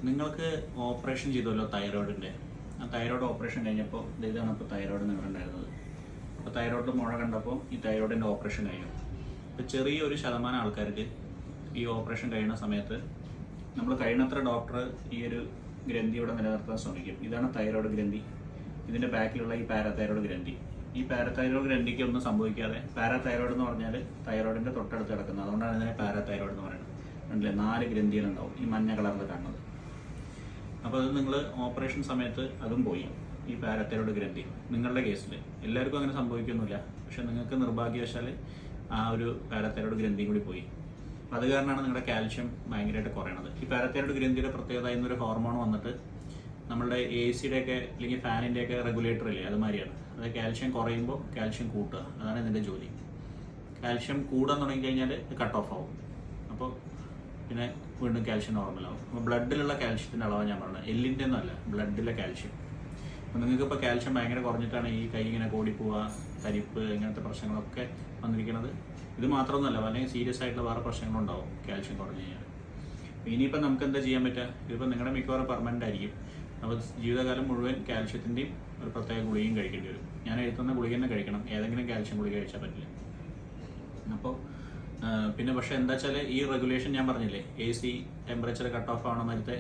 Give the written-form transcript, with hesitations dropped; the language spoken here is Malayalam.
നിങ്ങൾക്ക് ഓപ്പറേഷൻ ചെയ്തല്ലോ തൈറോയിഡിൻ്റെ. ആ തൈറോയിഡ് ഓപ്പറേഷൻ കഴിഞ്ഞപ്പോൾ ഇതാണ് ഇപ്പോൾ തൈറോയിഡ് നിങ്ങളുണ്ടായിരുന്നത്. അപ്പോൾ തൈറോയിഡിൽ മുഴ കണ്ടപ്പോൾ ഈ തൈറോയിഡിൻ്റെ ഓപ്പറേഷൻ കഴിഞ്ഞു. ഇപ്പോൾ ചെറിയൊരു ശതമാനം ആൾക്കാർക്ക് ഈ ഓപ്പറേഷൻ കഴിയുന്ന സമയത്ത് നമ്മൾ കഴിയുന്നത്ര ഡോക്ടർ ഈ ഒരു ഗ്രന്ഥി ഇവിടെ നിലനിർത്താൻ ശ്രമിക്കും. ഇതാണ് തൈറോയിഡ് ഗ്രന്ഥി. ഇതിൻ്റെ ബാക്കിലുള്ള ഈ പാരാതൈറോയിഡ് ഗ്രന്ഥി. ഈ പാരാതൈറോയിഡ് ഗ്രന്ഥിക്ക് ഒന്നും സംഭവിക്കാതെ, പാരാതൈറോയിഡ് എന്ന് പറഞ്ഞാൽ തൈറോയിഡിൻ്റെ തൊട്ടടുത്ത് കിടക്കുന്നത്, അതുകൊണ്ടാണ് ഇതിനെ പാരാതൈറോയിഡ് എന്ന് പറയുന്നത്. കണ്ടില്ലേ, 4 ഗ്രന്ഥികളുണ്ടാവും ഈ മഞ്ഞ കളറിൽ കാണുന്നത്. അപ്പോൾ അത് നിങ്ങൾ ഓപ്പറേഷൻ സമയത്ത് അതും പോയി, ഈ പാരാതൈറോയിഡ് ഗ്രന്ഥി. നിങ്ങളുടെ കേസിൽ എല്ലാവർക്കും അങ്ങനെ സംഭവിക്കൊന്നുമില്ല, പക്ഷെ നിങ്ങൾക്ക് നിർഭാഗ്യവശാൽ ആ ഒരു പാരാതൈറോയിഡ് ഗ്രന്ഥിയും കൂടി പോയി. അത് കാരണമാണ് നിങ്ങളുടെ കാൽഷ്യം ഭയങ്കരമായിട്ട് കുറയണത്. ഈ പാരാതൈറോയിഡ് ഗ്രന്ഥിയുടെ പ്രത്യേകത എന്നൊരു ഹോർമോൺ വന്നിട്ട് നമ്മളുടെ AC-യുടെയൊക്കെ അല്ലെങ്കിൽ ഫാനിൻ്റെയൊക്കെ റെഗുലേറ്റർ ഇല്ലേ, അതുമാതിരിയാണ്. അത് കാൽഷ്യം കുറയുമ്പോൾ കാൽഷ്യം കൂട്ടുക, അതാണ് ഇതിൻ്റെ ജോലി. കാൽഷ്യം കൂടാൻ തുടങ്ങിക്കഴിഞ്ഞാൽ കട്ട് ഓഫ് ആവും. അപ്പോൾ പിന്നെ വീണ്ടും കാൽഷ്യം നോർമലാവും. അപ്പോൾ ബ്ലഡിലുള്ള കാൽഷ്യത്തിൻ്റെ അളവാണ് ഞാൻ പറഞ്ഞത്, എല്ലിൻ്റെ ഒന്നുമല്ല, ബ്ലഡിലെ കാൽഷ്യം. അപ്പോൾ നിങ്ങൾക്കിപ്പോൾ കാൽഷ്യം ഭയങ്കര കുറഞ്ഞിട്ടാണ് ഈ കൈ ഇങ്ങനെ കൂടിപ്പോവുക, തരിപ്പ്, ഇങ്ങനത്തെ പ്രശ്നങ്ങളൊക്കെ വന്നിരിക്കുന്നത്. ഇത് മാത്രമൊന്നുമല്ല, അല്ലെങ്കിൽ സീരിയസ് ആയിട്ടുള്ള വേറെ പ്രശ്നങ്ങളുണ്ടാവും കാൽഷ്യം കുറഞ്ഞു കഴിഞ്ഞാൽ. ഇനിയിപ്പോൾ നമുക്ക് എന്താ ചെയ്യാൻ പറ്റുക? ഇതിപ്പോൾ നിങ്ങളുടെ മിക്കവാറും പെർമനൻ്റ് ആയിരിക്കും. അപ്പോൾ ജീവിതകാലം മുഴുവൻ കാൽഷ്യത്തിൻ്റെയും ഒരു പ്രത്യേക ഗുളികയും കഴിക്കേണ്ടി വരും. ഞാൻ എഴുതുന്ന ഗുളിക തന്നെ കഴിക്കണം, ഏതെങ്കിലും കാൽഷ്യം ഗുളിക കഴിച്ചാൽ പറ്റില്ല. അപ്പോൾ പിന്നെ പക്ഷേ എന്താ വെച്ചാൽ ഈ റെഗുലേഷൻ ഞാൻ പറഞ്ഞില്ലേ, AC ടെമ്പറേച്ചർ കട്ട് ഓഫ് ആവണം നേരത്തെ